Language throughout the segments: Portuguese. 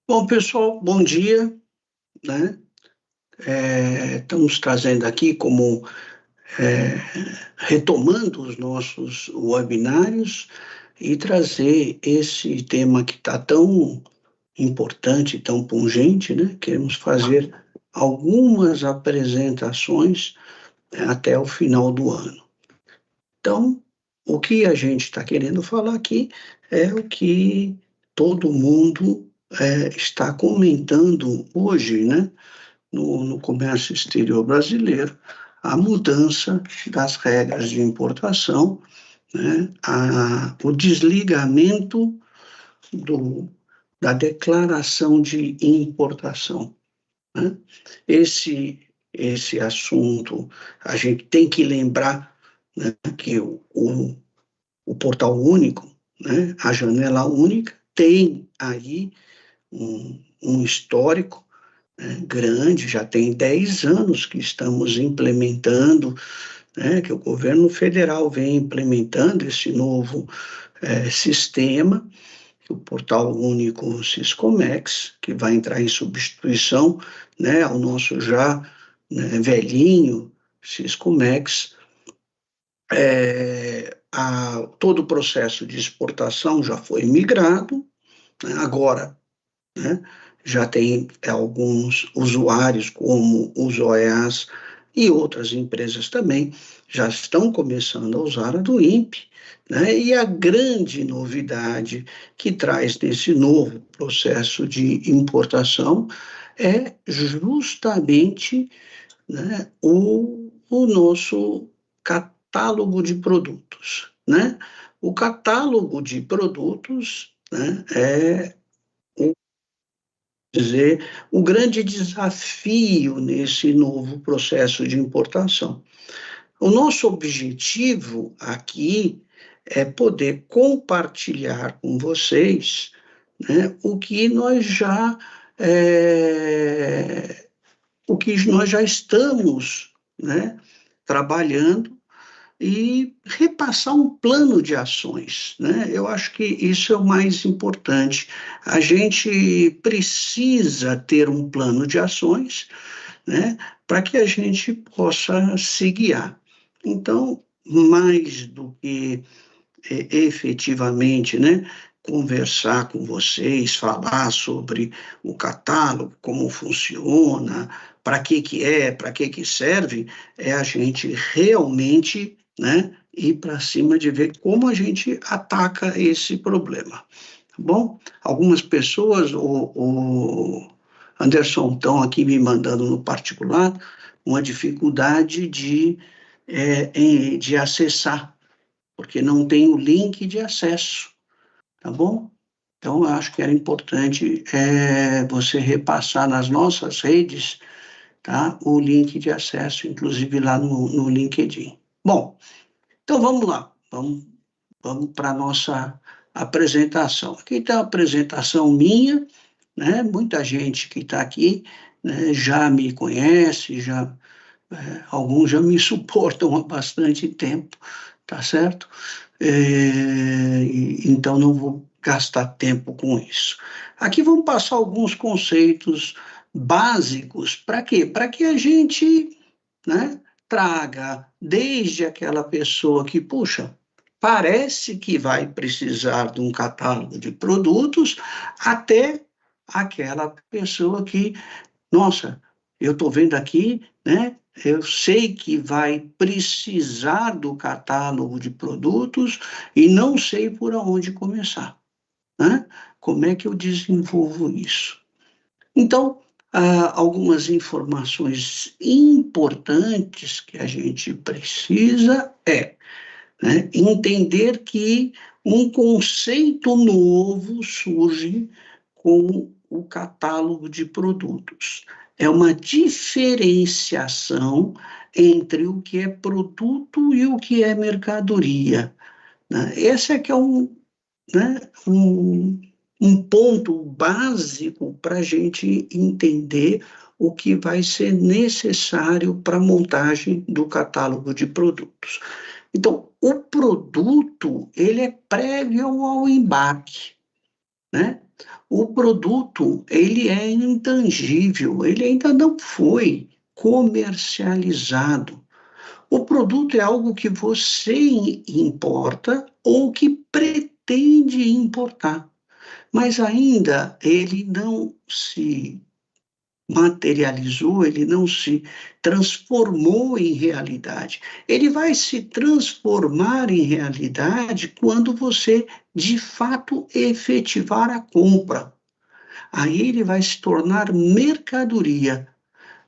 Bom, pessoal, bom dia, né? Estamos trazendo aqui é, retomando os nossos webinários e trazer esse tema que está tão importante, tão pungente, né? Queremos fazer algumas apresentações até o final do ano. Então, o que a gente está querendo falar aqui é o que todo mundo está comentando hoje, né? No comércio exterior brasileiro, a mudança das regras de importação, né, o desligamento do, da declaração de importação. Né? Esse assunto, a gente tem que lembrar, né, que o portal único, né, a janela única, tem aí um histórico grande, já tem 10 anos que estamos implementando, né, que o governo federal vem implementando esse novo sistema, o Portal Único Siscomex, que vai entrar em substituição, né, ao nosso já, né, velhinho Siscomex. Todo o processo de exportação já foi migrado, né, agora, né, já tem alguns usuários, como os OEAs e outras empresas também, já estão começando a usar a do INPE, né? E a grande novidade que traz nesse novo processo de importação é justamente, né, o nosso catálogo de produtos, né? O catálogo de produtos, né, dizer, o grande desafio nesse novo processo de importação. O nosso objetivo aqui é poder compartilhar com vocês, né, o que nós já estamos, né, trabalhando e repassar um plano de ações, né? Eu acho que isso é o mais importante. A gente precisa ter um plano de ações, né, para que a gente possa se guiar. Então, mais do que efetivamente, né, conversar com vocês, falar sobre o catálogo, como funciona, para que serve, é a gente realmente, né, ir para cima de ver como a gente ataca esse problema. Tá bom? Algumas pessoas, o Anderson, estão aqui me mandando no particular uma dificuldade de acessar, porque não tem o link de acesso, tá bom? Então, eu acho que era importante você repassar nas nossas redes, tá, o link de acesso, inclusive lá no LinkedIn. Bom, então vamos lá, vamos para a nossa apresentação. Aqui está a apresentação minha, né? Muita gente que está aqui, né, já me conhece, alguns já me suportam há bastante tempo, tá certo? Então não vou gastar tempo com isso. Aqui vamos passar alguns conceitos básicos, para quê? Para que a gente, né, traga desde aquela pessoa que, puxa, parece que vai precisar de um catálogo de produtos, até aquela pessoa que, nossa, eu estou vendo aqui, né? Eu sei que vai precisar do catálogo de produtos e não sei por onde começar, né? Como é que eu desenvolvo isso? Então, algumas informações importantes que a gente precisa né, entender que um conceito novo surge com o catálogo de produtos. É uma diferenciação entre o que é produto e o que é mercadoria, né? Esse é que é né, um ponto básico para a gente entender o que vai ser necessário para a montagem do catálogo de produtos. Então, o produto, ele é prévio ao embarque, né? O produto, ele é intangível, ele ainda não foi comercializado. O produto é algo que você importa ou que pretende importar, mas ainda ele não se materializou, ele não se transformou em realidade. Ele vai se transformar em realidade quando você, de fato, efetivar a compra. Aí ele vai se tornar mercadoria.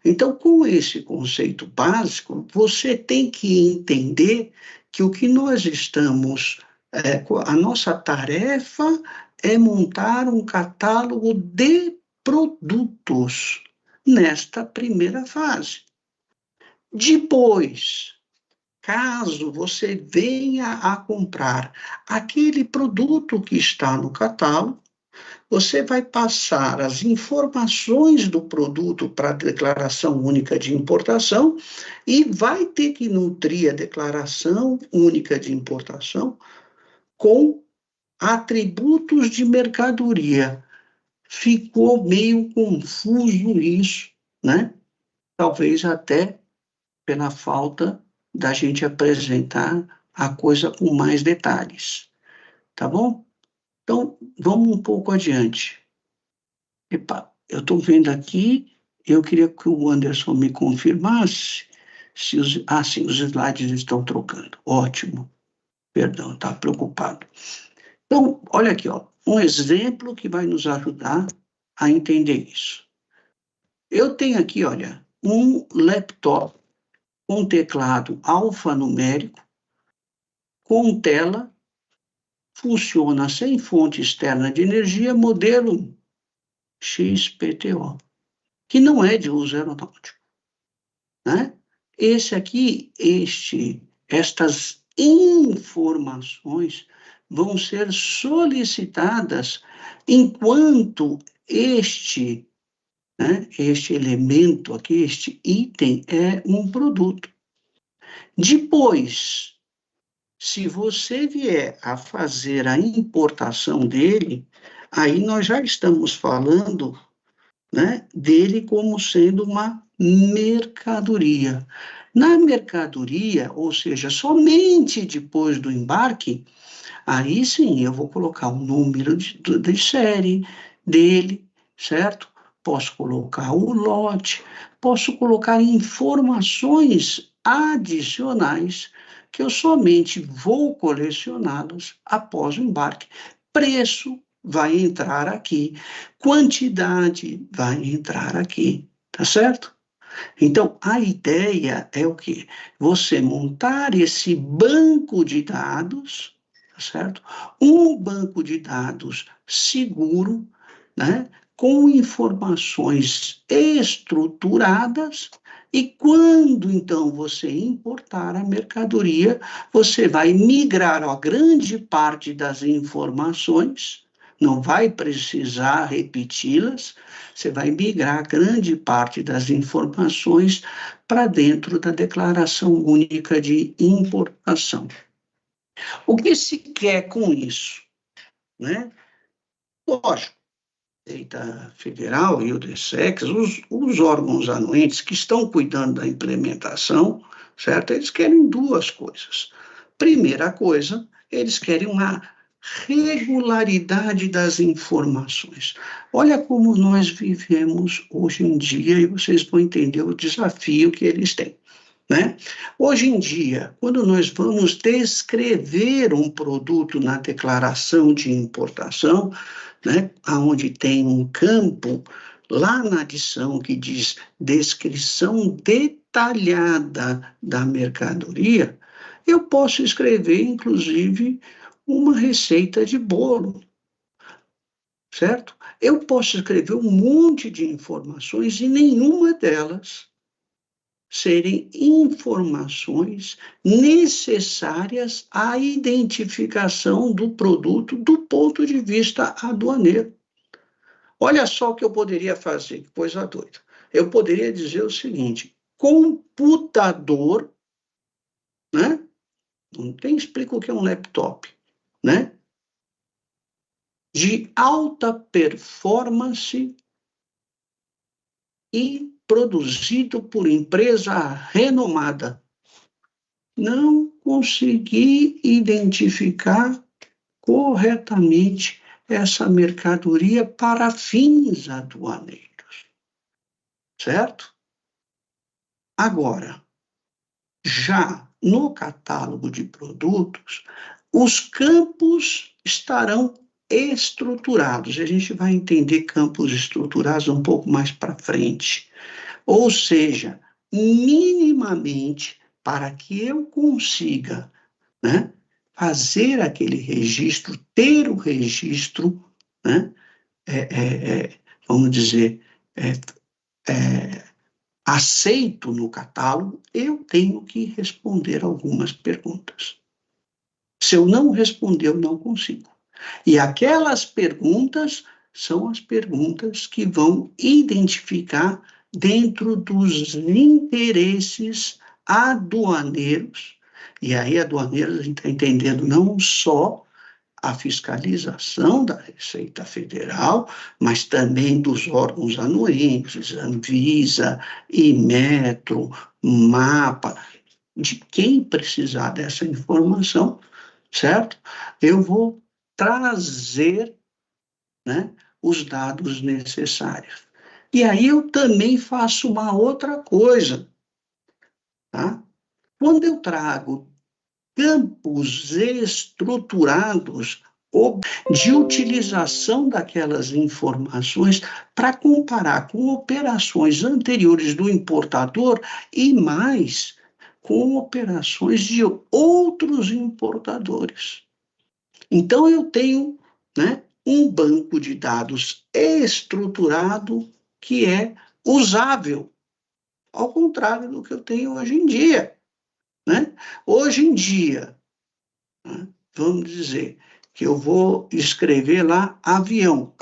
Então, com esse conceito básico, você tem que entender que o que nós estamos, a nossa tarefa é montar um catálogo de produtos nesta primeira fase. Depois, caso você venha a comprar aquele produto que está no catálogo, você vai passar as informações do produto para a declaração única de importação e vai ter que nutrir a declaração única de importação com atributos de mercadoria. Ficou meio confuso isso, né? Talvez até pela falta da gente apresentar a coisa com mais detalhes, tá bom? Então, vamos um pouco adiante. Epa, eu estou vendo aqui, eu queria que o Anderson me confirmasse se os, sim, os slides estão trocando. Ótimo. Perdão, estava preocupado. Então, olha aqui, ó, um exemplo que vai nos ajudar a entender isso. Eu tenho aqui, olha, um laptop com teclado alfanumérico, com tela, funciona sem fonte externa de energia, modelo XPTO, que não é de uso aeronáutico, né? Estas informações vão ser solicitadas enquanto este elemento aqui, este item é um produto. Depois, se você vier a fazer a importação dele, aí nós já estamos falando, né, dele como sendo uma mercadoria. Na mercadoria, ou seja, somente depois do embarque, aí sim eu vou colocar o número de série dele, certo? Posso colocar o lote, posso colocar informações adicionais que eu somente vou colecioná-los após o embarque. Preço vai entrar aqui, quantidade vai entrar aqui, tá certo? Então, a ideia é o quê? Você montar esse banco de dados, tá certo? Um banco de dados seguro, né? Com informações estruturadas, e quando então você importar a mercadoria, você vai migrar a grande parte das informações, não vai precisar repeti-las, você vai migrar grande parte das informações para dentro da Declaração Única de Importação. O que se quer com isso? Né? Lógico, a Receita Federal e o DSEX, os órgãos anuentes que estão cuidando da implementação, certo? Eles querem duas coisas. Primeira coisa, eles querem uma regularidade das informações. Olha como nós vivemos hoje em dia e vocês vão entender o desafio que eles têm, né? Hoje em dia, quando nós vamos descrever um produto na declaração de importação, né, onde tem um campo lá na adição que diz descrição detalhada da mercadoria, eu posso escrever, inclusive, uma receita de bolo, certo? Eu posso escrever um monte de informações e nenhuma delas serem informações necessárias à identificação do produto do ponto de vista aduaneiro. Olha só o que eu poderia fazer, que coisa doida. Eu poderia dizer o seguinte: computador, né? Não tem explica o que é um laptop, né? de alta performance e produzido por empresa renomada. Não consegui identificar corretamente essa mercadoria para fins aduaneiros, certo? Agora, já no catálogo de produtos, os campos estarão estruturados. A gente vai entender campos estruturados um pouco mais para frente. Ou seja, minimamente, para que eu consiga, né, fazer aquele registro, ter o registro, né, vamos dizer, aceito no catálogo, eu tenho que responder algumas perguntas. Se eu não responder, eu não consigo. E aquelas perguntas são as perguntas que vão identificar dentro dos interesses aduaneiros. E aí, aduaneiros, a gente está entendendo não só a fiscalização da Receita Federal, mas também dos órgãos anuentes, Anvisa, Inmetro, MAPA, de quem precisar dessa informação, certo? Eu vou trazer, né, os dados necessários. E aí eu também faço uma outra coisa, tá? Quando eu trago campos estruturados de utilização daquelas informações para comparar com operações anteriores do importador e mais com operações de outros importadores. Então, eu tenho, né, um banco de dados estruturado que é usável, ao contrário do que eu tenho hoje em dia. Né? Hoje em dia, né, vamos dizer que eu vou escrever lá avião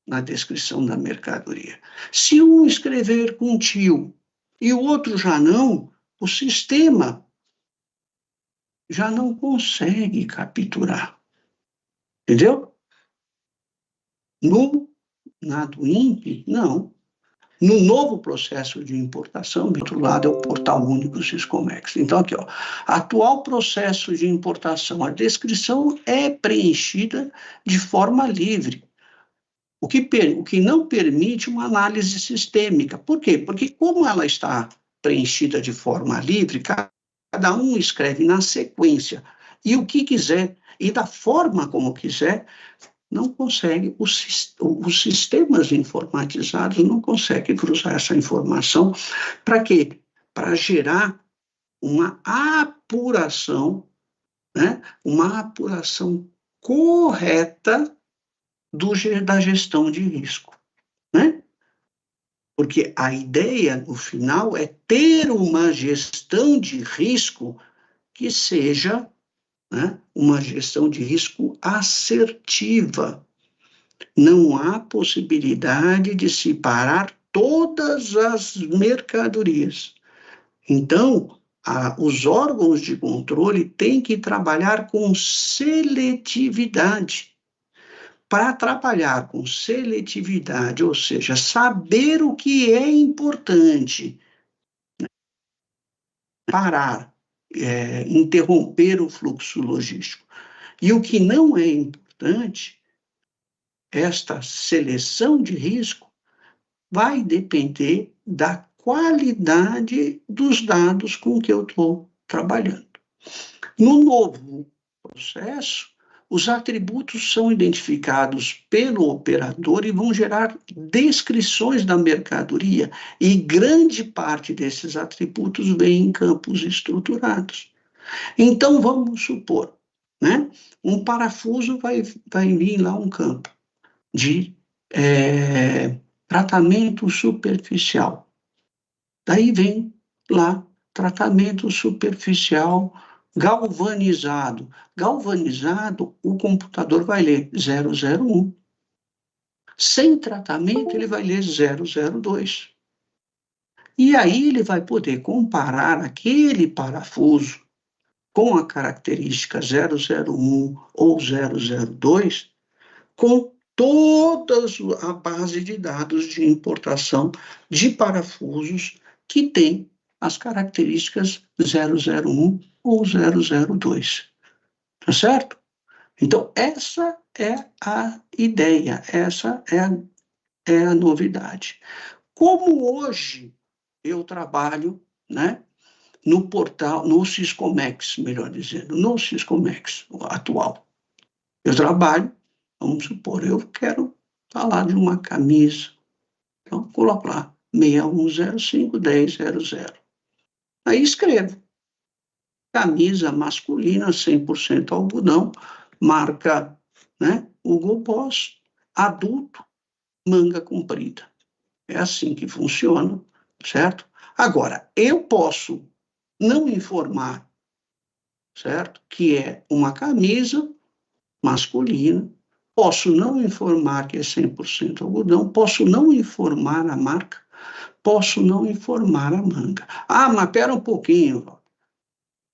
na descrição da mercadoria. Se um escrever com tio e o outro já não, o sistema já não consegue capturar. Entendeu? Na do INPE, não. No novo processo de importação, do outro lado é o portal único Siscomex. Então, aqui, ó, atual processo de importação, a descrição é preenchida de forma livre, o que não permite uma análise sistêmica. Por quê? Porque como ela está preenchida de forma livre, cada um escreve na sequência, e o que quiser, e da forma como quiser, não consegue, os sistemas informatizados não conseguem cruzar essa informação. Para quê? Para gerar uma apuração, né? Uma apuração correta da gestão de risco. Né? Porque a ideia, no final, é ter uma gestão de risco que seja, né, uma gestão de risco assertiva. Não há possibilidade de se parar todas as mercadorias. Então, os órgãos de controle têm que trabalhar com seletividade. Para trabalhar com seletividade, ou seja, saber o que é importante, parar, interromper o fluxo logístico. E o que não é importante, esta seleção de risco vai depender da qualidade dos dados com que eu estou trabalhando. No novo processo, os atributos são identificados pelo operador e vão gerar descrições da mercadoria, e grande parte desses atributos vem em campos estruturados. Então, vamos supor, né, um parafuso vai vir lá um campo de tratamento superficial. Daí vem lá, tratamento superficial galvanizado. Galvanizado, o computador vai ler 001. Sem tratamento, ele vai ler 002. E aí ele vai poder comparar aquele parafuso com a característica 001 ou 002 com toda a base de dados de importação de parafusos que tem as características 001 ou 002. Tá certo? Então, essa é a ideia, essa é a novidade. Como hoje eu trabalho, né, no portal, no Syscomex, melhor dizendo, no Syscomex atual. Eu trabalho, vamos supor, eu quero falar de uma camisa. Então, coloco lá, 6105-1000. Aí escrevo, camisa masculina, 100% algodão, marca, né, Hugo Boss, adulto, manga comprida. É assim que funciona, certo? Agora, eu posso não informar, certo? Que é uma camisa masculina, posso não informar que é 100% algodão, posso não informar a marca, posso não informar a manga. Ah, mas espera um pouquinho.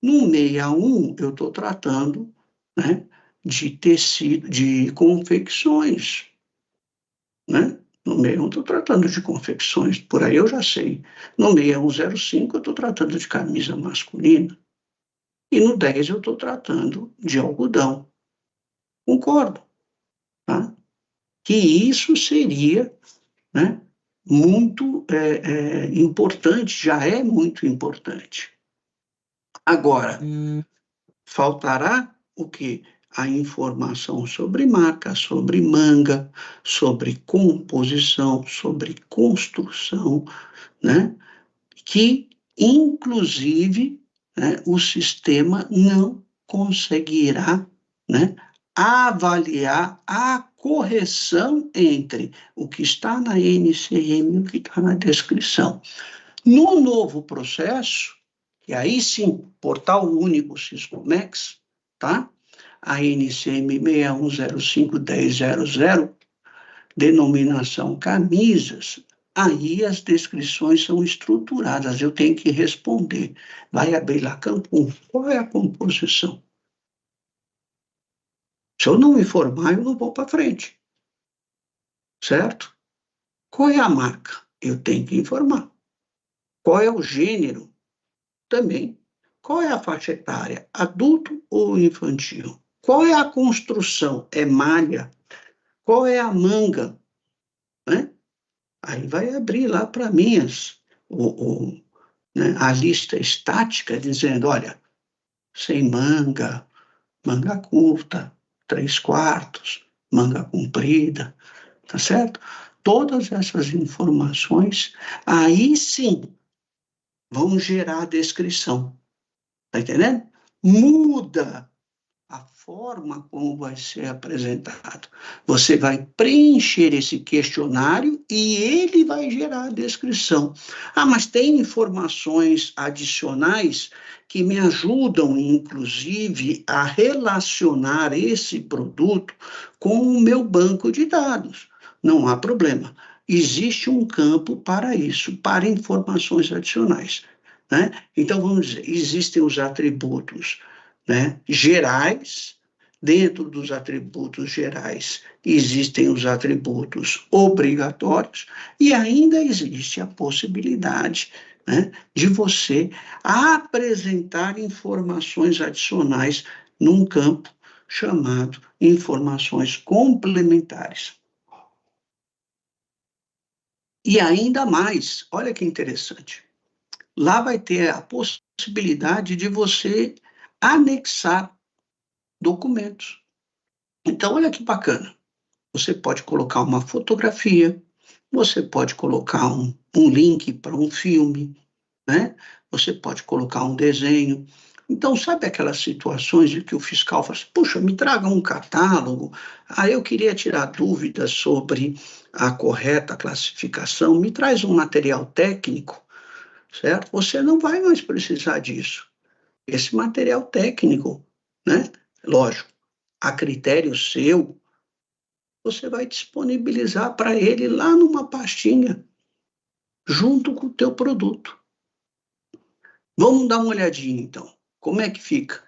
No 61, eu estou tratando, né, de tecido, de confecções, né? No 61, estou tratando de confecções, por aí eu já sei. No 6105, eu estou tratando de camisa masculina. E no 10, eu estou tratando de algodão. Concordo, tá? Que isso seria, né, muito importante, já é muito importante. Agora, faltará o quê? A informação sobre marca, sobre manga, sobre composição, sobre construção, né? Que, inclusive, né, o sistema não conseguirá, né, avaliar a correção entre o que está na NCM e o que está na descrição. No novo processo, e aí sim, Portal Único Syscomex, tá? A NCM 6105-1000, denominação camisas, aí as descrições são estruturadas, eu tenho que responder. Vai abrir lá campo 1, qual é a composição? Se eu não informar, eu não vou para frente, certo? Qual é a marca? Eu tenho que informar. Qual é o gênero? Também. Qual é a faixa etária? Adulto ou infantil? Qual é a construção? É malha? Qual é a manga? Né? Aí vai abrir lá para mim né, a lista estática, dizendo, olha, sem manga, manga curta, 3/4, manga comprida, tá certo? Todas essas informações, aí sim, vão gerar a descrição. Tá entendendo? Muda a forma como vai ser apresentado. Você vai preencher esse questionário e ele vai gerar a descrição. Ah, mas tem informações adicionais que me ajudam, inclusive, a relacionar esse produto com o meu banco de dados. Não há problema. Existe um campo para isso, para informações adicionais. Né? Então, vamos dizer, existem os atributos, né, gerais. Dentro dos atributos gerais existem os atributos obrigatórios e ainda existe a possibilidade, né, de você apresentar informações adicionais num campo chamado informações complementares. E ainda mais, olha que interessante, lá vai ter a possibilidade de você anexar documentos. Então, olha que bacana. Você pode colocar uma fotografia, você pode colocar um link para um filme, né? Você pode colocar um desenho. Então, sabe aquelas situações em que o fiscal fala assim, puxa, me traga um catálogo, eu queria tirar dúvidas sobre a correta classificação, me traz um material técnico, certo? Você não vai mais precisar disso. Esse material técnico, né? Lógico, a critério seu, você vai disponibilizar para ele lá numa pastinha, junto com o teu produto. Vamos dar uma olhadinha, então. Como é que fica?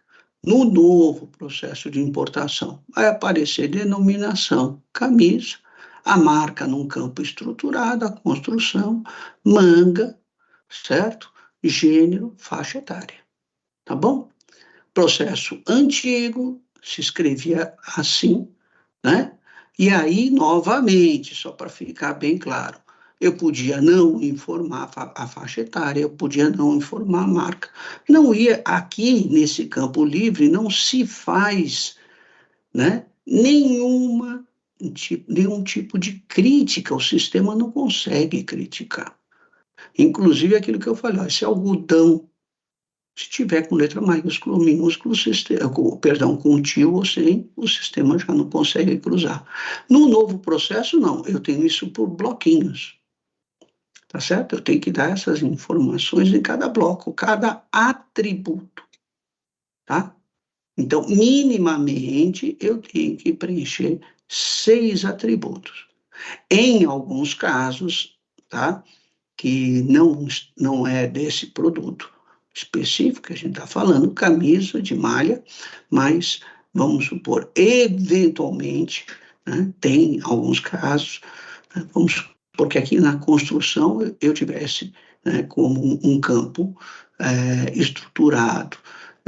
No novo processo de importação, vai aparecer denominação, camisa, a marca num campo estruturado, a construção, manga, certo? Gênero, faixa etária, tá bom? Processo antigo, se escrevia assim, né? E aí, novamente, só para ficar bem claro, eu podia não informar a faixa etária, eu podia não informar a marca. Não ia, aqui nesse campo livre, não se faz, né, nenhum tipo de crítica, o sistema não consegue criticar. Inclusive aquilo que eu falei, ó, esse algodão, se tiver com letra maiúscula ou minúscula, perdão, com tio ou sem, o sistema já não consegue cruzar. No novo processo, não, eu tenho isso por bloquinhos, tá certo? Eu tenho que dar essas informações em cada bloco, cada atributo, tá? Então, minimamente, eu tenho que preencher 6 atributos. Em alguns casos, tá? Que não é desse produto específico, que a gente está falando, camisa de malha, mas vamos supor, eventualmente, né, tem alguns casos, né, vamos supor que aqui na construção eu tivesse, né, como um campo estruturado,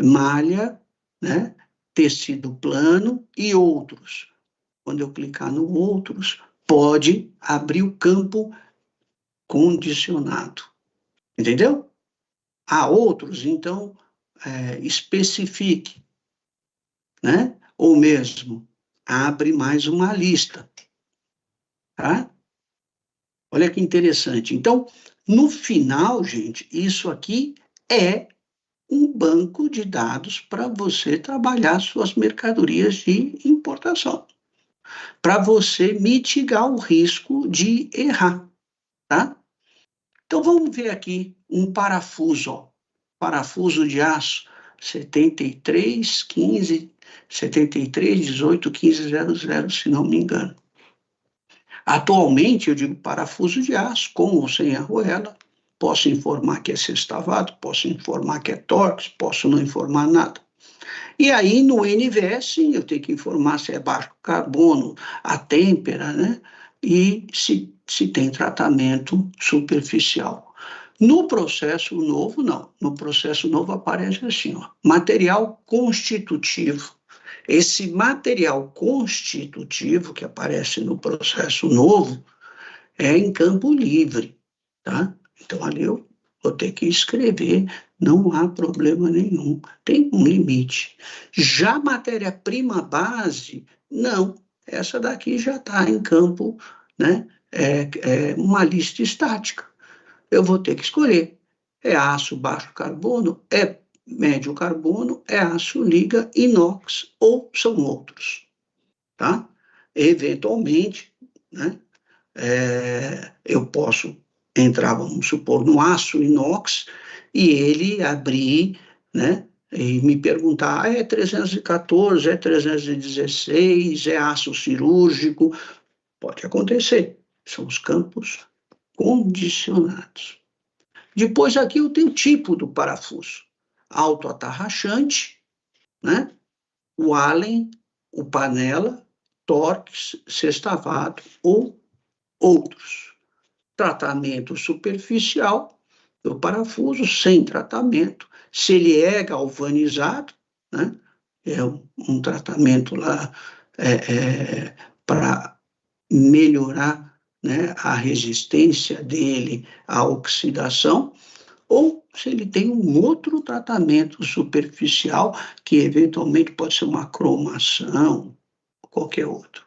malha, né, tecido plano e outros. Quando eu clicar no outros, pode abrir o campo condicionado. Entendeu? Há outros, então, especifique, né? Ou mesmo, abre mais uma lista, tá? Olha que interessante. Então, no final, gente, isso aqui é um banco de dados para você trabalhar suas mercadorias de importação, para você mitigar o risco de errar, tá? Então, vamos ver aqui um parafuso, ó. Parafuso de aço 73 15 73 18 15 00, se não me engano. Atualmente, eu digo parafuso de aço, com ou sem arruela. Posso informar que é sextavado, posso informar que é Torx, posso não informar nada. E aí, no NVS, sim, eu tenho que informar se é baixo carbono, a têmpera, né? E se tem tratamento superficial. No processo novo, não. No processo novo aparece assim, ó, material constitutivo. Esse material constitutivo que aparece no processo novo é em campo livre, tá? Então, ali eu vou ter que escrever, não há problema nenhum, tem um limite. Já matéria-prima base, não, essa daqui já está em campo, né? É uma lista estática. Eu vou ter que escolher. É aço baixo carbono, é médio carbono, é aço liga inox ou são outros, tá? Eventualmente, né? Eu posso entrar, vamos supor, no aço inox e ele abrir, né, e me perguntar, é 314, é 316, é aço cirúrgico? Pode acontecer, são os campos condicionados. Depois aqui eu tenho o tipo do parafuso, autoatarrachante, né, o Allen, o panela, Torx, sextavado ou outros. Tratamento superficial do parafuso, sem tratamento. Se ele é galvanizado, né, é um tratamento lá para melhorar, né, a resistência dele à oxidação, ou se ele tem um outro tratamento superficial, que eventualmente pode ser uma cromação, qualquer outro,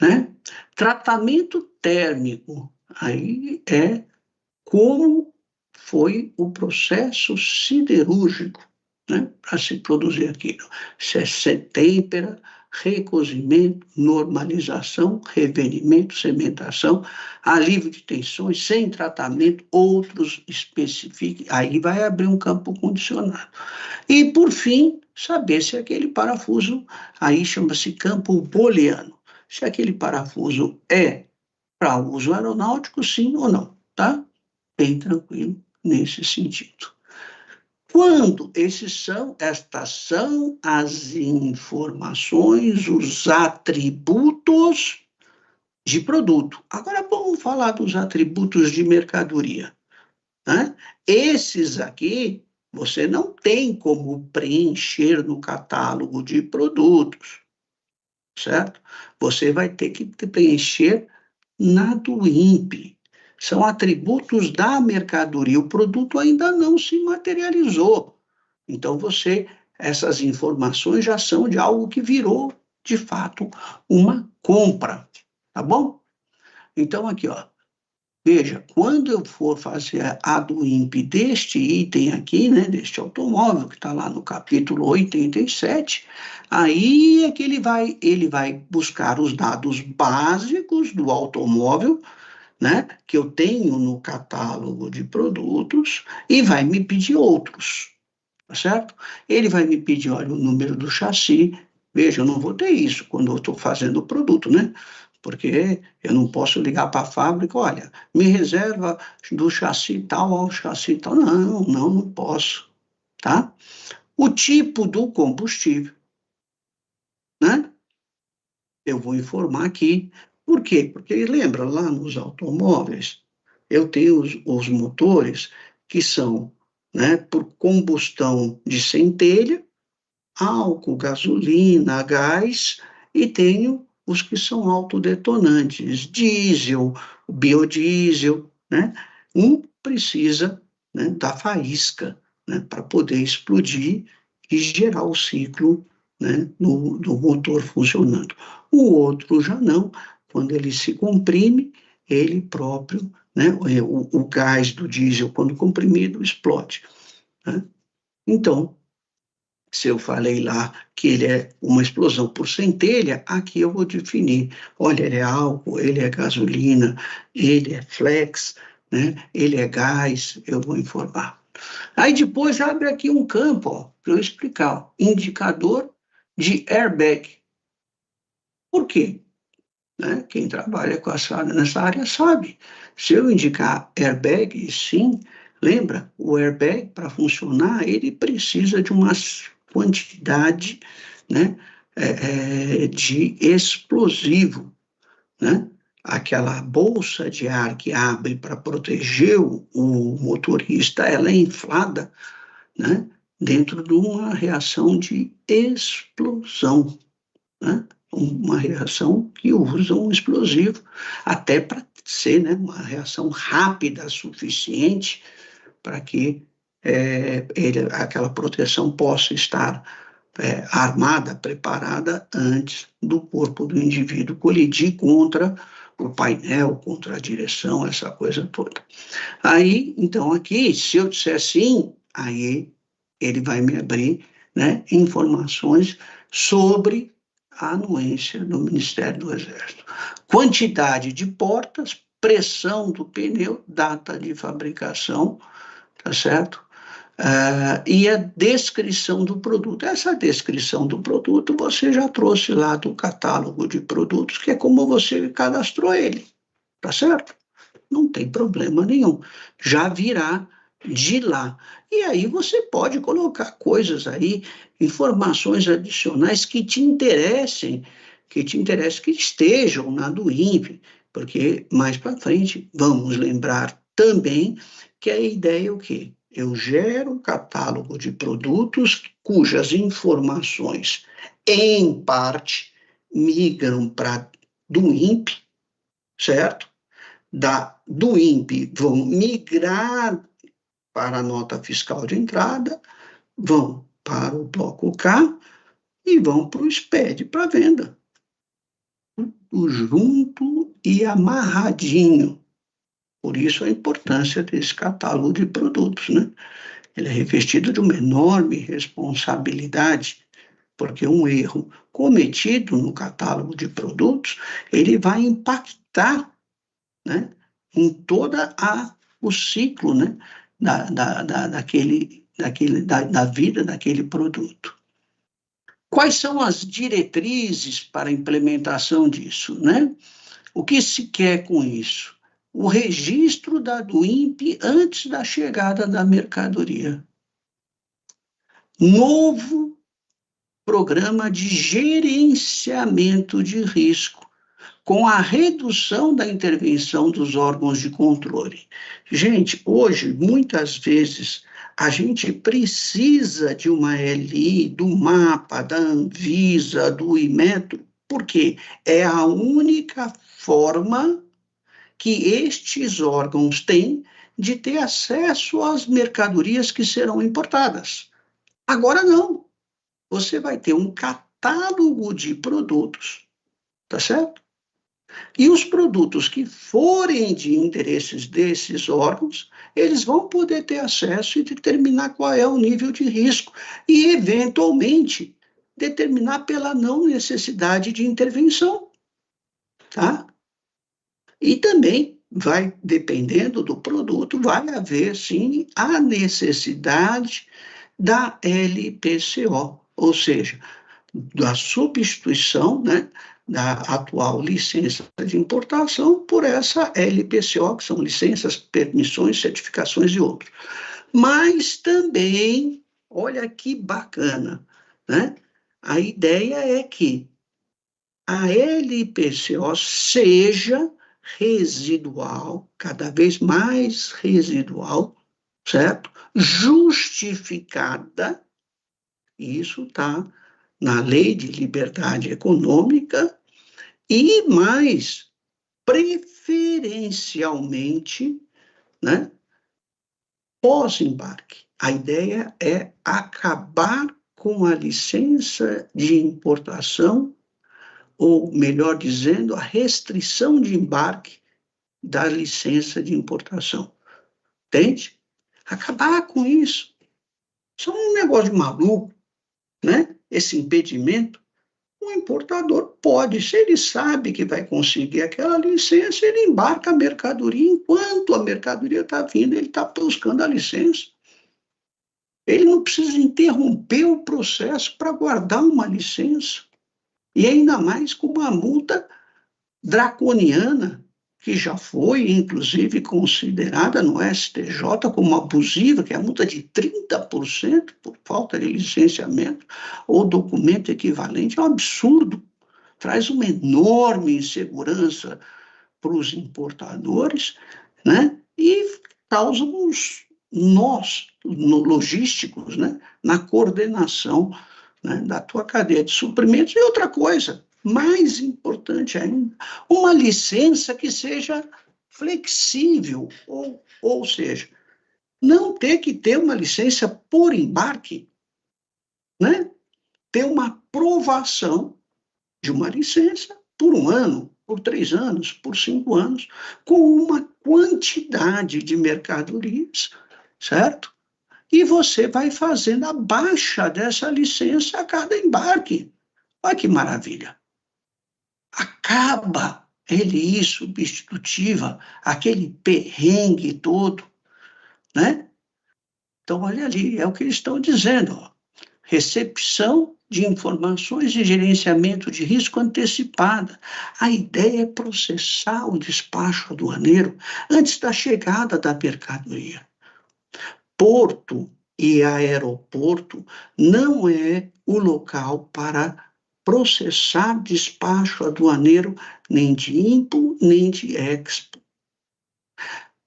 né? Tratamento térmico, aí é como foi o processo siderúrgico, né, para se produzir aquilo. Se é têmpera, recozimento, normalização, revenimento, cementação, alívio de tensões, sem tratamento, outros especifiquem, aí vai abrir um campo condicionado. E, por fim, saber se aquele parafuso, aí chama-se campo booleano, se aquele parafuso é para uso aeronáutico, sim ou não, tá? Bem tranquilo nesse sentido. Estas são as informações, os atributos de produto. Agora vamos falar dos atributos de mercadoria, né? Esses aqui você não tem como preencher no catálogo de produtos, certo? Você vai ter que preencher na do INPE. São atributos da mercadoria. O produto ainda não se materializou. Então, essas informações já são de algo que virou, de fato, uma compra. Tá bom? Então, aqui, ó. Veja, quando eu for fazer a do INPE deste item aqui, né, deste automóvel, que está lá no capítulo 87, aí é que ele vai buscar os dados básicos do automóvel, né, que eu tenho no catálogo de produtos, e vai me pedir outros, tá certo? Ele vai me pedir, olha, o número do chassi. Veja, eu não vou ter isso quando eu estou fazendo o produto, né? Porque eu não posso ligar para a fábrica, olha, me reserva do chassi tal ao chassi tal. Não posso, tá? O tipo do combustível, né? Eu vou informar aqui. Por quê? Porque lembra, lá nos automóveis, eu tenho os motores que são, né, por combustão de centelha, álcool, gasolina, gás, e tenho os que são autodetonantes, diesel, biodiesel, né? Um precisa, né, da faísca, né, para poder explodir e gerar o ciclo, né, do motor funcionando. O outro já não, quando ele se comprime, ele próprio, né, o gás do diesel, quando comprimido, explode, né? Então, se eu falei lá que ele é uma explosão por centelha, aqui eu vou definir, olha, ele é álcool, ele é gasolina, ele é flex, né? Ele é gás, eu vou informar. Aí depois abre aqui um campo para eu explicar, ó, indicador de airbag. Por quê? Né? Quem trabalha nessa área sabe. Se eu indicar airbag, sim, lembra, o airbag, para funcionar, ele precisa de uma quantidade, né, de explosivo, né? Aquela bolsa de ar que abre para proteger o motorista, ela é inflada, né, dentro de uma reação de explosão, né? Uma reação que usa um explosivo, até para ser, né, uma reação rápida suficiente para que aquela proteção possa estar armada, preparada antes do corpo do indivíduo colidir contra o painel, contra a direção, essa coisa toda. Aí, então, aqui, se eu disser sim, aí ele vai me abrir, né, informações sobre a anuência do Ministério do Exército. Quantidade de portas, pressão do pneu, data de fabricação, tá certo? E a descrição do produto. Essa descrição do produto você já trouxe lá do catálogo de produtos, que é como você cadastrou ele, tá certo? Não tem problema nenhum. Já virá de lá. E aí você pode colocar coisas aí, informações adicionais que te interessem, que estejam na do INPE, porque mais para frente vamos lembrar também que a ideia é o quê? Eu gero um catálogo de produtos cujas informações, em parte, migram para do INPE, certo? Do INPE vão migrar para a nota fiscal de entrada, vão para o bloco K e vão para o SPED para venda. Tudo junto e amarradinho. Por isso a importância desse catálogo de produtos, né? Ele é revestido de uma enorme responsabilidade, porque um erro cometido no catálogo de produtos, ele vai impactar, né, em toda o ciclo, né, da vida daquele produto. Quais são as diretrizes para a implementação disso, né? O que se quer com isso? O registro do INPE antes da chegada da mercadoria. novo programa de gerenciamento de risco, com a redução da intervenção dos órgãos de controle. Gente, hoje, muitas vezes, a gente precisa de uma LI, do mapa, da Anvisa, do Inmetro, porque é a única forma que estes órgãos têm de ter acesso às mercadorias que serão importadas. Agora não. Você vai ter um catálogo de produtos, tá certo? E os produtos que forem de interesses desses órgãos, eles vão poder ter acesso e determinar qual é o nível de risco e, eventualmente, determinar pela não necessidade de intervenção, tá? E também vai, dependendo do produto, vai haver, sim, a necessidade da LPCO, ou seja, da substituição, né, da atual licença de importação por essa LPCO, que são licenças, permissões, certificações e outros. Mas também, olha que bacana, né? A ideia é que a LPCO seja residual, cada vez mais residual, certo? Justificada, isso está na Lei de Liberdade Econômica, e mais preferencialmente, né, pós-embarque. A ideia é acabar com a licença de importação, ou melhor dizendo, a restrição de embarque da licença de importação. Entende? Acabar com isso. Isso é um negócio de maluco, né? Esse impedimento. O importador pode, se ele sabe que vai conseguir aquela licença, ele embarca a mercadoria, enquanto a mercadoria está vindo, ele está buscando a licença. Ele não precisa interromper o processo para guardar uma licença. E ainda mais com uma multa draconiana, que já foi, inclusive, considerada no STJ como abusiva, que é a multa de 30% por falta de licenciamento ou documento equivalente. É um absurdo. Traz uma enorme insegurança para os importadores, né? E causa uns nós logísticos, né? Na coordenação, né, da tua cadeia de suprimentos. E outra coisa, mais importante ainda, uma licença que seja flexível, ou seja, não ter que ter uma licença por embarque, né? Ter uma aprovação de uma licença por 1 ano, por 3 anos, por 5 anos, com uma quantidade de mercadorias, certo? E você vai fazendo a baixa dessa licença a cada embarque. Olha que maravilha. Acaba LI substitutiva, aquele perrengue todo, né? Então, olha ali, é o que eles estão dizendo, ó. Recepção de informações de gerenciamento de risco antecipada. A ideia é processar o despacho aduaneiro antes da chegada da mercadoria. Porto e aeroporto não é o local para processar despacho aduaneiro nem de IMPO, nem de EXPO.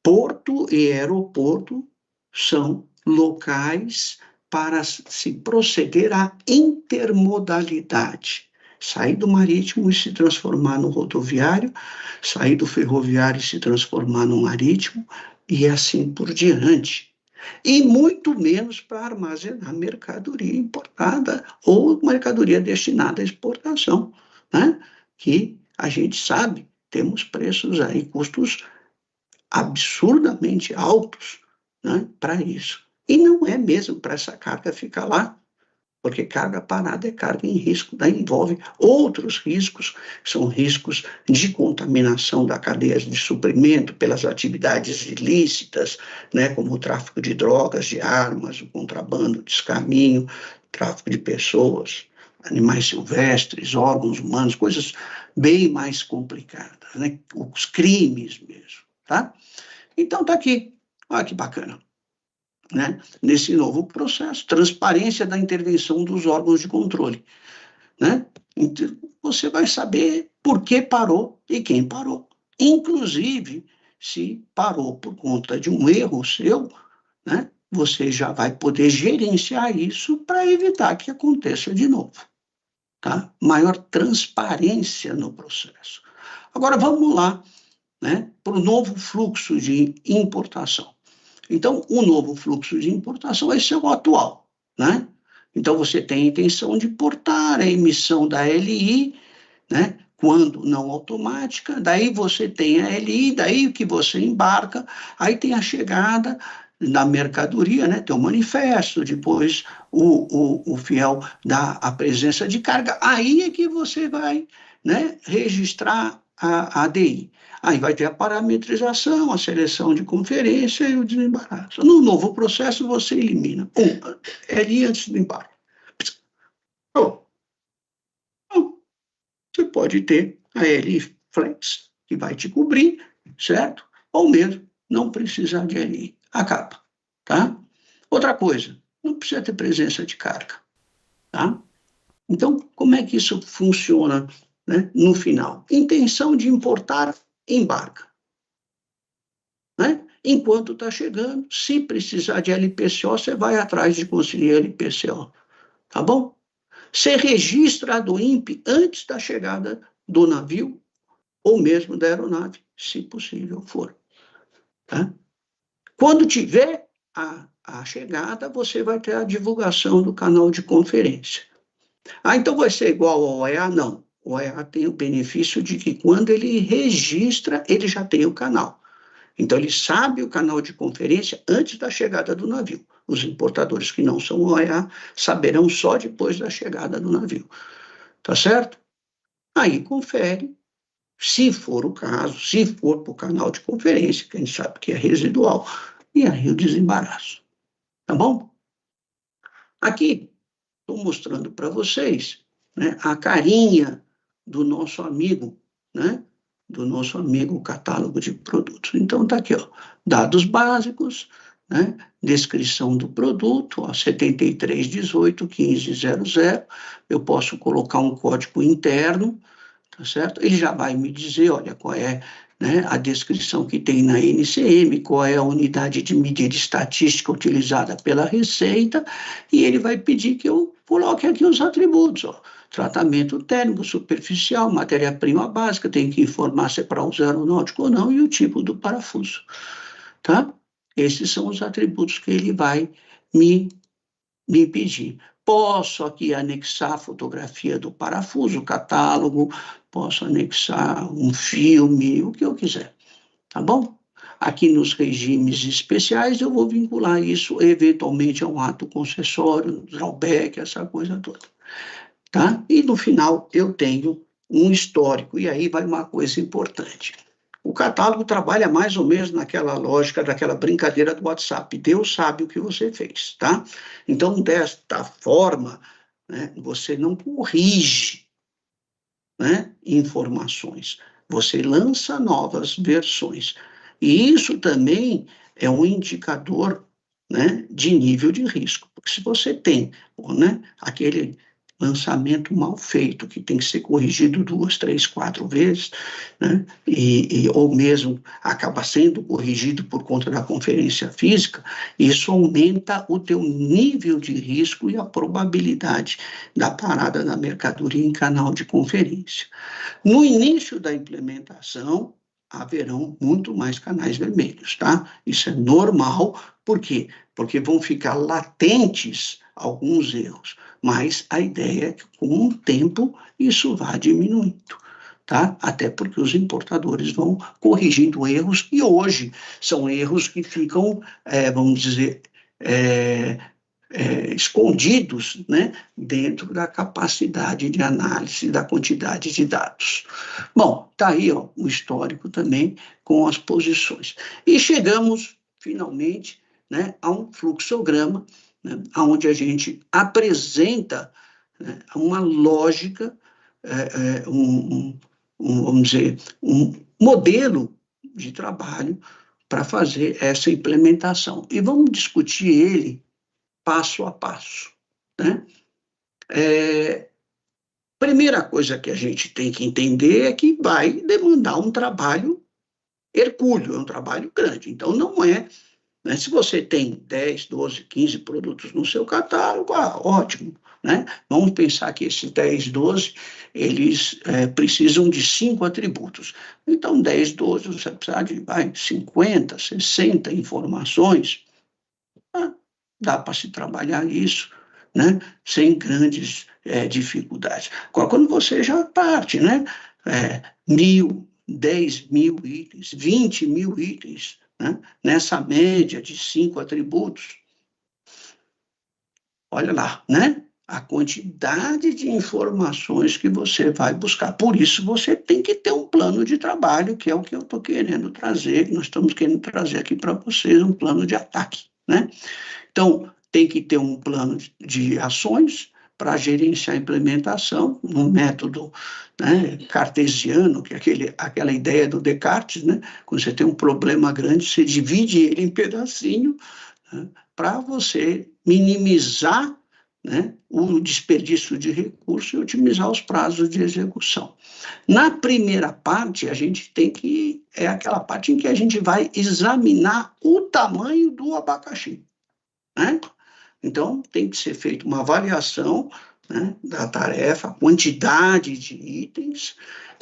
Porto e aeroporto são locais para se proceder à intermodalidade. Sair do marítimo e se transformar no rodoviário, sair do ferroviário e se transformar no marítimo, e assim por diante. E muito menos para armazenar mercadoria importada ou mercadoria destinada à exportação, né? Que a gente sabe, temos preços aí, custos absurdamente altos, né, para isso. E não é mesmo para essa carga ficar lá, porque carga parada é carga em risco, daí envolve outros riscos, são riscos de contaminação da cadeia de suprimento pelas atividades ilícitas, né, como o tráfico de drogas, de armas, o contrabando, o descaminho, tráfico de pessoas, animais silvestres, órgãos humanos, coisas bem mais complicadas, né, os crimes mesmo, tá? Então tá aqui, olha que bacana. né, nesse novo processo, transparência da intervenção dos órgãos de controle, né? Então, você vai saber por que parou e quem parou. Inclusive, se parou por conta de um erro seu, né, você já vai poder gerenciar isso para evitar que aconteça de novo. Tá? Maior transparência no processo. Agora, vamos lá, né, para o novo fluxo de importação. Então, o novo fluxo de importação vai ser o atual, né? Então, você tem a intenção de importar a emissão da LI, né? Quando não automática, daí você tem a LI, daí que você embarca, aí tem a chegada da mercadoria, né? Tem o manifesto, depois o fiel dá a presença de carga, aí é que você vai, né, registrar a ADI. Aí vai ter a parametrização, a seleção de conferência e o desembaraço. No novo processo, você elimina LI antes do embarque. Você pode ter a LI Flex, que vai te cobrir, certo? Ou mesmo não precisar de LI. Acaba, tá? Outra coisa, não precisa ter presença de carga, tá? Então, como é que isso funciona, né, no final? Intenção de importar, embarca, né? Enquanto está chegando, se precisar de LPCO, você vai atrás de conseguir LPCO, tá bom? Você registra a do INPE antes da chegada do navio ou mesmo da aeronave, se possível for. Tá? Quando tiver a chegada, você vai ter a divulgação do canal de conferência. Então vai ser igual ao OEA? Não. O OEA tem o benefício de que quando ele registra, ele já tem o canal. Então ele sabe o canal de conferência antes da chegada do navio. Os importadores que não são OEA saberão só depois da chegada do navio. Tá certo? Aí confere. Se for o caso, se for para o canal de conferência, que a gente sabe que é residual, e aí o desembaraço. Tá bom? Aqui, estou mostrando para vocês, né, a carinha do nosso amigo, né, do nosso amigo catálogo de produtos. Então, está aqui, ó, dados básicos, né, descrição do produto, ó, 73181500. Eu posso colocar um código interno, tá certo? Ele já vai me dizer, olha, qual é, né, a descrição que tem na NCM, qual é a unidade de medida estatística utilizada pela Receita, e ele vai pedir que eu coloque aqui os atributos, ó. Tratamento térmico, superficial, matéria-prima básica, tem que informar se é para uso aeronáutico ou não, e o tipo do parafuso, tá? Esses são os atributos que ele vai me pedir. Posso aqui anexar a fotografia do parafuso, o catálogo, posso anexar um filme, o que eu quiser, tá bom? Aqui nos regimes especiais eu vou vincular isso eventualmente a um ato concessório, drawback, essa coisa toda, tá? E no final eu tenho um histórico, e aí vai uma coisa importante. O catálogo trabalha mais ou menos naquela lógica, daquela brincadeira do WhatsApp. Deus sabe o que você fez, tá? Então, desta forma, né, você não corrige, né, informações. Você lança novas versões. E isso também é um indicador, né, de nível de risco. Porque se você tem, né, aquele lançamento mal feito, que tem que ser corrigido 2, 3, 4 vezes, né? Ou mesmo acaba sendo corrigido por conta da conferência física, isso aumenta o teu nível de risco e a probabilidade da parada da mercadoria em canal de conferência. No início da implementação, haverão muito mais canais vermelhos, tá? Isso é normal, por quê? Porque vão ficar latentes alguns erros, mas a ideia é que com o tempo isso vá diminuindo, tá? Até porque os importadores vão corrigindo erros, e hoje são erros que ficam, vamos dizer, escondidos, né, dentro da capacidade de análise da quantidade de dados. Bom, está aí, ó, o histórico também com as posições. E chegamos, finalmente, né, a um fluxograma, né, onde a gente apresenta, né, uma lógica, vamos dizer, um modelo de trabalho para fazer essa implementação. E vamos discutir ele passo a passo, né? Primeira coisa que a gente tem que entender é que vai demandar um trabalho hercúleo, é um trabalho grande. Então, não é, né? Se você tem 10, 12, 15 produtos no seu catálogo, ótimo, né? Vamos pensar que esses 10, 12, eles precisam de 5 atributos. Então, 10, 12, você precisa de 50, 60 informações. Dá para se trabalhar isso, né? Sem grandes dificuldades. Agora, quando você já parte, né? 1.000, 10.000 itens, 20.000 itens, né? Nessa média de 5 atributos, olha lá, né? A quantidade de informações que você vai buscar. Por isso, você tem que ter um plano de trabalho, que é o que eu estou querendo trazer, que nós estamos querendo trazer aqui para vocês, um plano de ataque, né? Então, tem que ter um plano de ações para gerenciar a implementação, um método, né, cartesiano, que é aquela ideia do Descartes, né? Quando você tem um problema grande, você divide ele em pedacinho, né, para você minimizar, né, o desperdício de recursos e otimizar os prazos de execução. Na primeira parte, a gente é aquela parte em que a gente vai examinar o tamanho do abacaxi, né? Então, tem que ser feita uma avaliação, né, da tarefa, a quantidade de itens,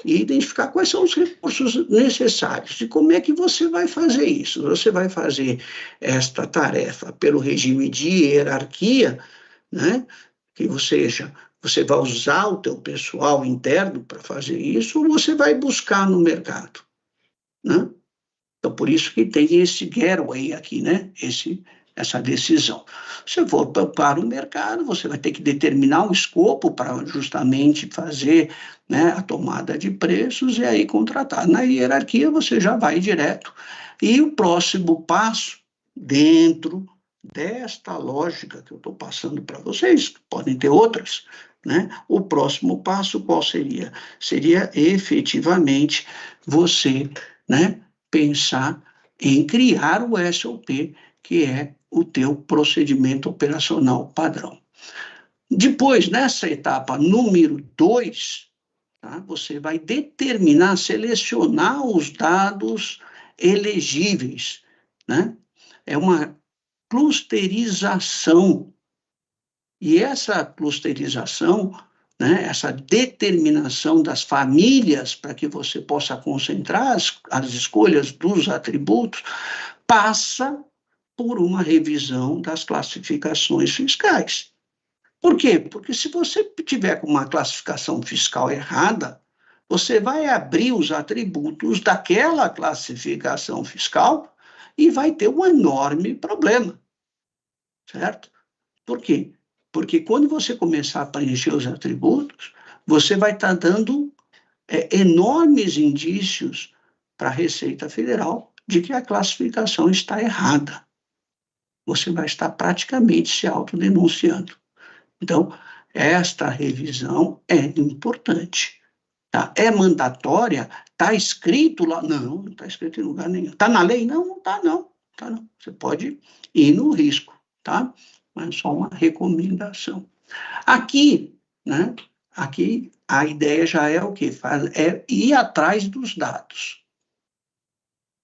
e identificar quais são os recursos necessários. E como é que você vai fazer isso? Você vai fazer esta tarefa pelo regime de hierarquia, né, que seja, você vai usar o teu pessoal interno para fazer isso, ou você vai buscar no mercado, né? Então, por isso que tem esse gateway aqui, né? Essa decisão. Se for para o mercado, você vai ter que determinar um escopo para justamente fazer, né, a tomada de preços e aí contratar. Na hierarquia, você já vai direto. E o próximo passo, dentro desta lógica que eu estou passando para vocês, podem ter outras, né? O próximo passo qual seria? Seria efetivamente você, né, pensar em criar o SOP, que é o teu procedimento operacional padrão. Depois, nessa etapa número 2, tá, você vai determinar, selecionar os dados elegíveis, né? É uma clusterização. E essa clusterização, né, essa determinação das famílias para que você possa concentrar as escolhas dos atributos, passa por uma revisão das classificações fiscais. Por quê? Porque se você tiver com uma classificação fiscal errada, você vai abrir os atributos daquela classificação fiscal e vai ter um enorme problema, certo? Por quê? Porque quando você começar a preencher os atributos, você vai estar dando enormes indícios para a Receita Federal de que a classificação está errada. Você vai estar praticamente se autodenunciando. Então, esta revisão é importante. Tá? É mandatória? Está escrito lá? Não, não está escrito em lugar nenhum. Está na lei? Não, não está, não. Tá, não. Você pode ir no risco, tá? Mas só uma recomendação. Aqui, né? Aqui a ideia já é o quê? É ir atrás dos dados,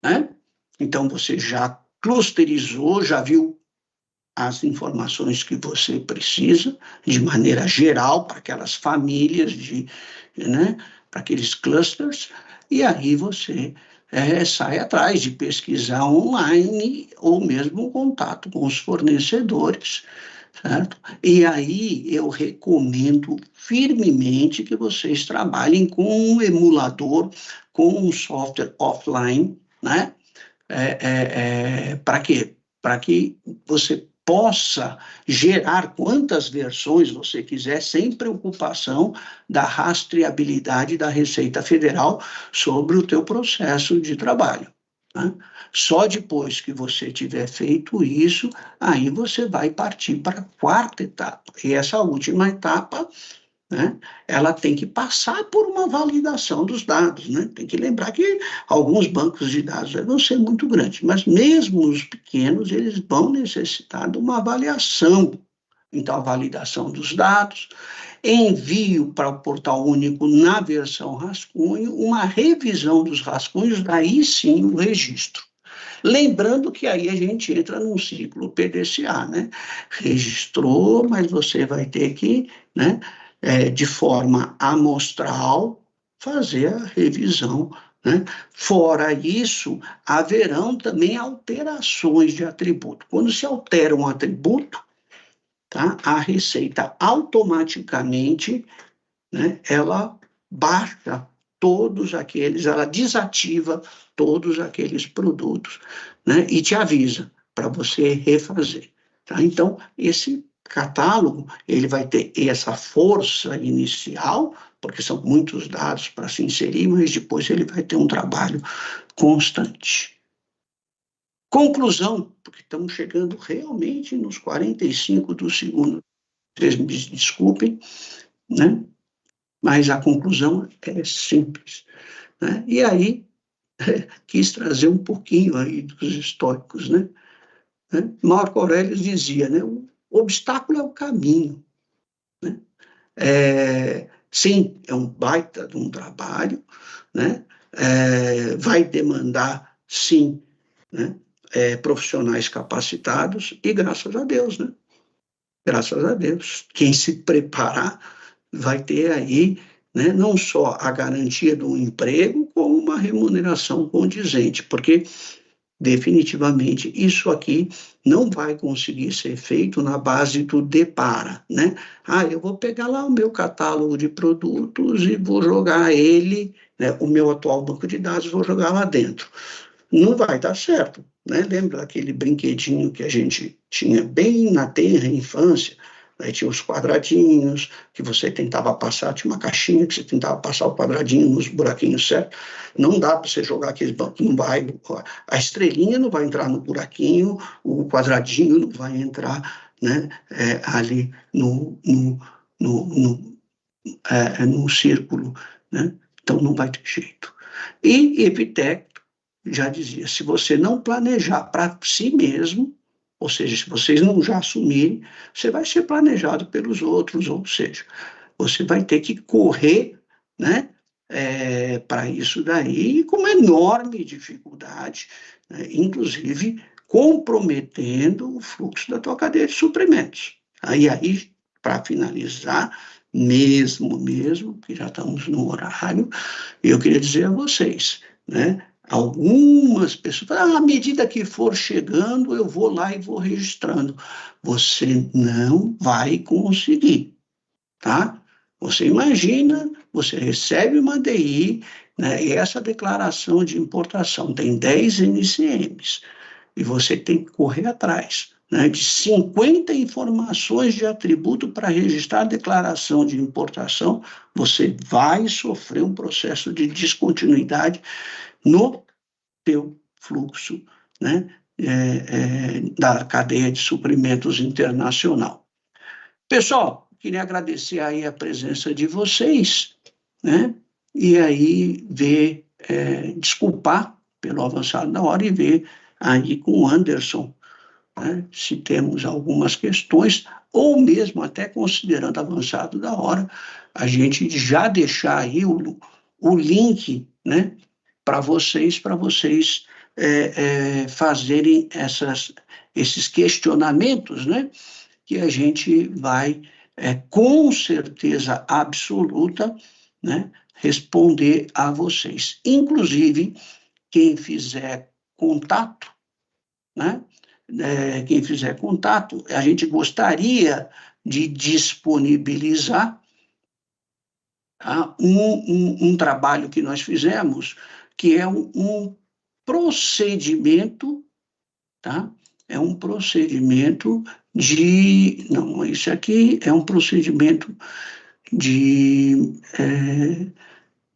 né? Então, você já clusterizou, já viu as informações que você precisa, de maneira geral, para aquelas famílias, né, para aqueles clusters, e aí você sai atrás de pesquisar online ou mesmo contato com os fornecedores, certo? E aí eu recomendo firmemente que vocês trabalhem com um emulador, com um software offline, né? Para quê? Para que você possa gerar quantas versões você quiser, sem preocupação da rastreabilidade da Receita Federal sobre o teu processo de trabalho, né? Só depois que você tiver feito isso, aí você vai partir para a quarta etapa. E essa última etapa, né, ela tem que passar por uma validação dos dados, né? Tem que lembrar que alguns bancos de dados vão ser muito grandes, mas mesmo os pequenos, eles vão necessitar de uma avaliação. Então, a validação dos dados, envio para o portal único na versão rascunho, uma revisão dos rascunhos, daí sim o registro. Lembrando que aí a gente entra num ciclo PDCA, né? Registrou, mas você vai ter que, né, de forma amostral, fazer a revisão, né? Fora isso, haverão também alterações de atributo. Quando se altera um atributo, tá? A Receita automaticamente, né, ela baixa todos aqueles, ela desativa todos aqueles produtos, né, e te avisa para você refazer. Tá? Então, esse catálogo, ele vai ter essa força inicial, porque são muitos dados para se inserir, mas depois ele vai ter um trabalho constante. Conclusão, porque estamos chegando realmente nos 45 do segundo, vocês me desculpem, né? Mas a conclusão é simples, né? E aí, quis trazer um pouquinho aí dos históricos, né? Marco Aurélio dizia, né? O obstáculo é o caminho, né? Sim, é um baita de um trabalho, né? Vai demandar, sim, né, profissionais capacitados e graças a Deus, né? Graças a Deus. Quem se preparar vai ter aí, né, não só a garantia do emprego, como uma remuneração condizente, porque definitivamente isso aqui não vai conseguir ser feito na base do depara, né? Eu vou pegar lá o meu catálogo de produtos e vou jogar ele, né, o meu atual banco de dados, vou jogar lá dentro. Não vai dar certo, né? Lembra aquele brinquedinho que a gente tinha bem na tenra infância? Aí tinha os quadradinhos que você tentava passar, tinha uma caixinha que você tentava passar o quadradinho nos buraquinhos certos. Não dá para você jogar aqueles bancos, não vai. A estrelinha não vai entrar no buraquinho, o quadradinho não vai entrar, né, ali no círculo, né? Então não vai ter jeito. E Epicteto já dizia, se você não planejar para si mesmo, ou seja, se vocês não já assumirem, você vai ser planejado pelos outros, ou seja, você vai ter que correr, né, para isso daí, com uma enorme dificuldade, né, inclusive comprometendo o fluxo da tua cadeia de suprimentos. Aí para finalizar, mesmo, que já estamos no horário, eu queria dizer a vocês, né, algumas pessoas falam, à medida que for chegando, eu vou lá e vou registrando. Você não vai conseguir, tá? Você imagina, você recebe uma DI, né, e essa declaração de importação tem 10 NCMs, e você tem que correr atrás, né, de 50 informações de atributo para registrar a declaração de importação, você vai sofrer um processo de descontinuidade no teu fluxo, né, da cadeia de suprimentos internacional. Pessoal, queria agradecer aí a presença de vocês, né, e aí desculpar pelo avançado da hora e ver aí com o Anderson, né, se temos algumas questões, ou mesmo até considerando avançado da hora, a gente já deixar aí o link, né, para vocês fazerem esses questionamentos, né, que a gente vai, com certeza absoluta, né, responder a vocês. Inclusive, quem fizer contato, né, quem fizer contato, a gente gostaria de disponibilizar, tá, um trabalho que nós fizemos, que é um procedimento, tá? É um procedimento não, isso aqui é um procedimento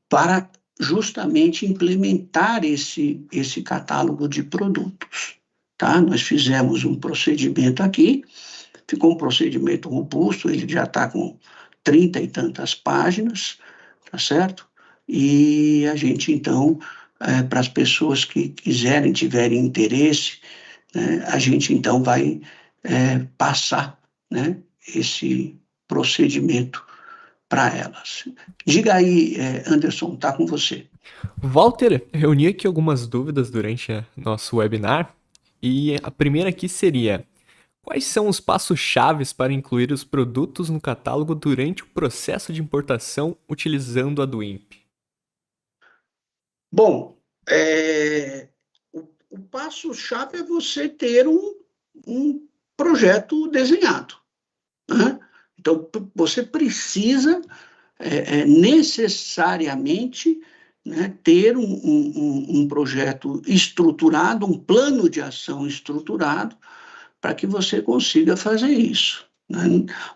para justamente implementar esse catálogo de produtos, tá? Nós fizemos um procedimento aqui, ficou um procedimento robusto, ele já está com 30 e tantas páginas, tá certo? E a gente, então, para as pessoas que quiserem, tiverem interesse, né, a gente, então, vai passar, né, esse procedimento para elas. Diga aí, Anderson, está com você. Walter, eu reuni aqui algumas dúvidas durante nosso webinar e a primeira aqui seria: quais são os passos-chaves para incluir os produtos no catálogo durante o processo de importação utilizando a Dwimp? Bom, o passo-chave é você ter um projeto desenhado, né? Então, você precisa necessariamente, né, ter um projeto estruturado, um plano de ação estruturado, para que você consiga fazer isso, né?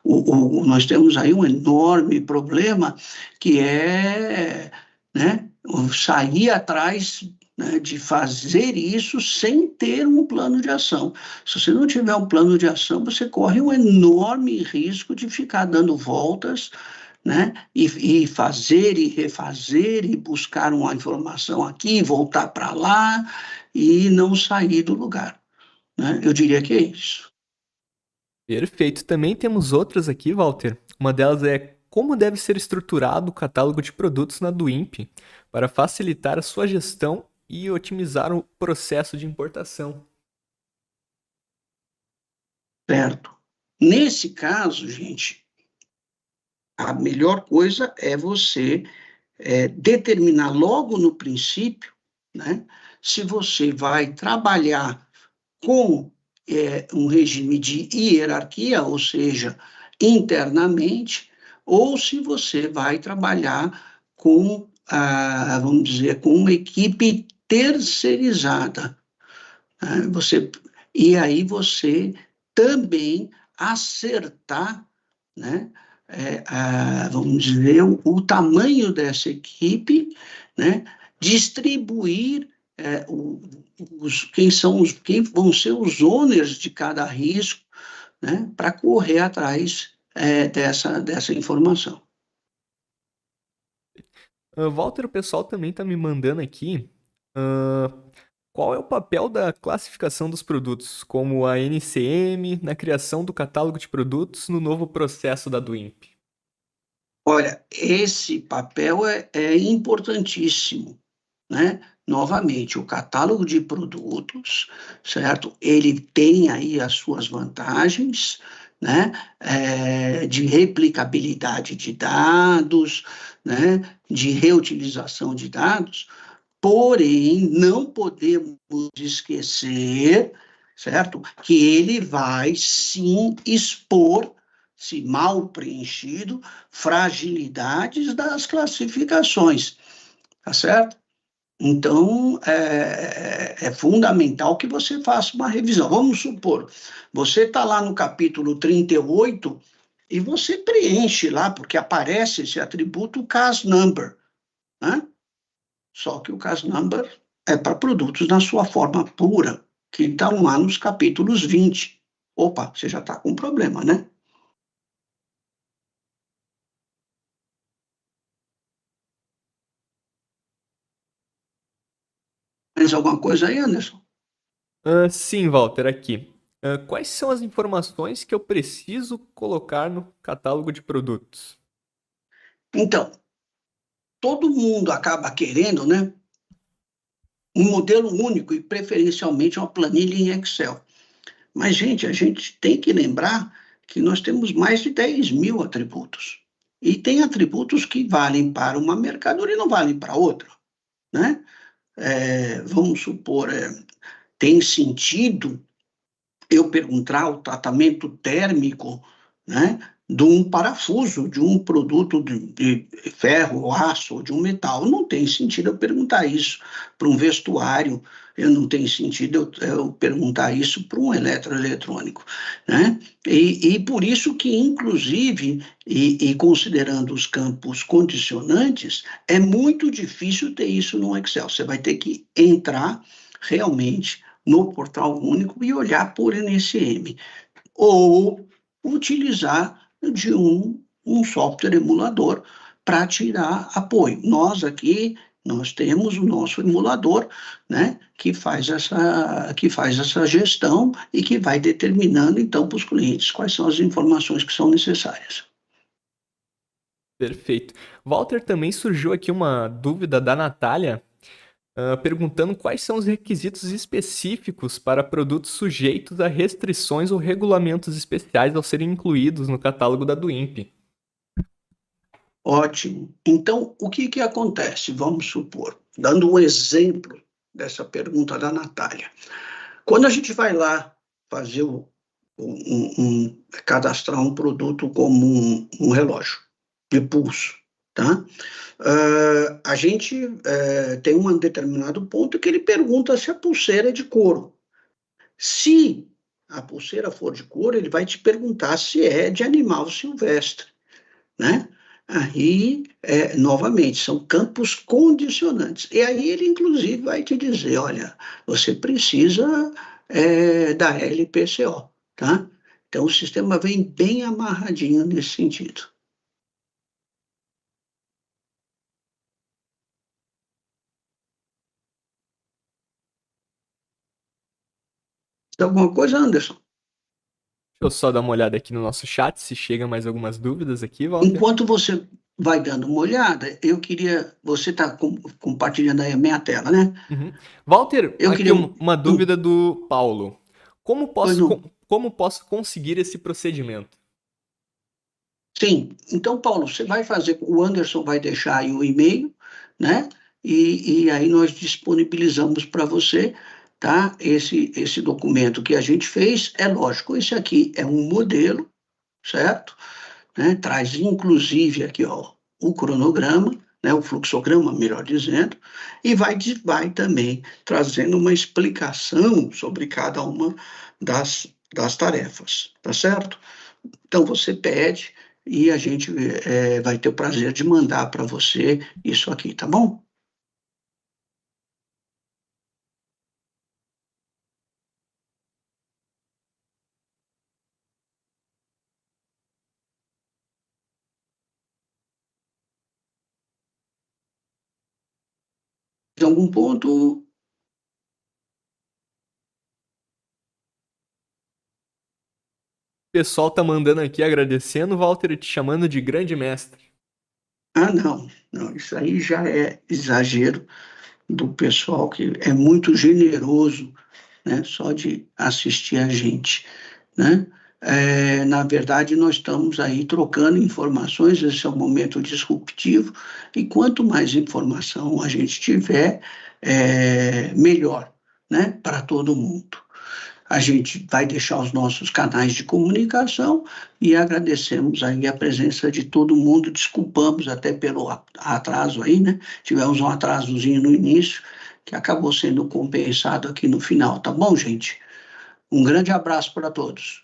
Nós temos aí um enorme problema que é, né, sair atrás, né, de fazer isso sem ter um plano de ação. Se você não tiver um plano de ação, você corre um enorme risco de ficar dando voltas, né, e fazer e refazer e buscar uma informação aqui, voltar para lá e não sair do lugar, né? Eu diria que é isso. Perfeito. Também temos outras aqui, Walter. Uma delas é: como deve ser estruturado o catálogo de produtos na Dwimp para facilitar a sua gestão e otimizar o processo de importação? Certo. Nesse caso, gente, a melhor coisa é você determinar logo no princípio, né, se você vai trabalhar com um regime de hierarquia, ou seja, internamente, ou se você vai trabalhar com, vamos dizer, com uma equipe terceirizada, né? E aí você também acertar, né, vamos dizer, o tamanho dessa equipe, né, distribuir quem vão ser os owners de cada risco, né, para correr atrás dessa informação. Walter, o pessoal também está me mandando aqui. ah, Qual é o papel da classificação dos produtos, como a NCM, na criação do catálogo de produtos no novo processo da Dwimp? Olha, esse papel é importantíssimo, né? Novamente, o catálogo de produtos, certo? Ele tem aí as suas vantagens, né? De replicabilidade de dados, né? De reutilização de dados, porém, não podemos esquecer, certo? Que ele vai sim expor, se mal preenchido, fragilidades das classificações, tá certo? Então, é fundamental que você faça uma revisão. Vamos supor, você está lá no capítulo 38 e você preenche lá, porque aparece esse atributo CAS number, né? Só que o CAS number é para produtos na sua forma pura, que estão lá nos capítulos 20. Opa, você já está com um problema, né? Mais alguma coisa aí, Anderson? Sim, Walter, aqui. Quais são as informações que eu preciso colocar no catálogo de produtos? Então, todo mundo acaba querendo, né, um modelo único e preferencialmente uma planilha em Excel. Mas, gente, a gente tem que lembrar que nós temos mais de 10 mil atributos. E tem atributos que valem para uma mercadoria e não valem para outra, né? Vamos supor, tem sentido eu perguntar o tratamento térmico, né, de um parafuso, de um produto de ferro, aço, ou de um metal. Não tem sentido eu perguntar isso para um vestuário, não tem sentido eu perguntar isso para um eletroeletrônico, né? E por isso que, inclusive, e considerando os campos condicionantes, é muito difícil ter isso no Excel. Você vai ter que entrar realmente no portal único e olhar por NSM, ou utilizar de um um software emulador para tirar apoio. Nós aqui, nós temos o nosso emulador, né, que faz essa gestão e que vai determinando, então, para os clientes quais são as informações que são necessárias. Perfeito. Walter, também surgiu aqui uma dúvida da Natália, perguntando quais são os requisitos específicos para produtos sujeitos a restrições ou regulamentos especiais ao serem incluídos no catálogo da Duimp. Ótimo. Então, o que que acontece? Vamos supor, dando um exemplo dessa pergunta da Natália. Quando a gente vai lá fazer cadastrar um produto como um relógio de pulso, tá? A gente tem um determinado ponto que ele pergunta se a pulseira é de couro. Se a pulseira for de couro, ele vai te perguntar se é de animal silvestre, né? Aí, novamente, são campos condicionantes. E aí ele, inclusive, vai te dizer, olha, você precisa da LPCO, tá? Então, o sistema vem bem amarradinho nesse sentido. Tem alguma coisa, Anderson? Deixa eu só dar uma olhada aqui no nosso chat, se chega mais algumas dúvidas aqui, Walter. Enquanto você vai dando uma olhada, eu queria. Você está compartilhando aí a minha tela, né? Uhum. Walter, Eu aqui queria. uma dúvida do Paulo. Como Pois posso, não. como posso conseguir esse procedimento? Sim. Então, Paulo, você vai fazer. O Anderson vai deixar aí o e-mail, né? E aí nós disponibilizamos para você, tá? Esse documento que a gente fez. É lógico, esse aqui é um modelo, certo? Né? Traz inclusive aqui ó, o cronograma, né? O fluxograma, melhor dizendo, e vai também trazendo uma explicação sobre cada uma das tarefas, tá certo? Então você pede e a gente vai ter o prazer de mandar para você isso aqui, tá bom? Tem algum ponto? O pessoal tá mandando aqui agradecendo, Walter, e te chamando de grande mestre. Ah, não, não, isso aí já é exagero do pessoal que é muito generoso, né, só de assistir a gente, né? Na verdade, nós estamos aí trocando informações, esse é um momento disruptivo, e quanto mais informação a gente tiver, melhor, né, para todo mundo. A gente vai deixar os nossos canais de comunicação e agradecemos aí a presença de todo mundo, desculpamos até pelo atraso aí, né? Tivemos um atrasozinho no início, que acabou sendo compensado aqui no final, tá bom, gente? Um grande abraço para todos.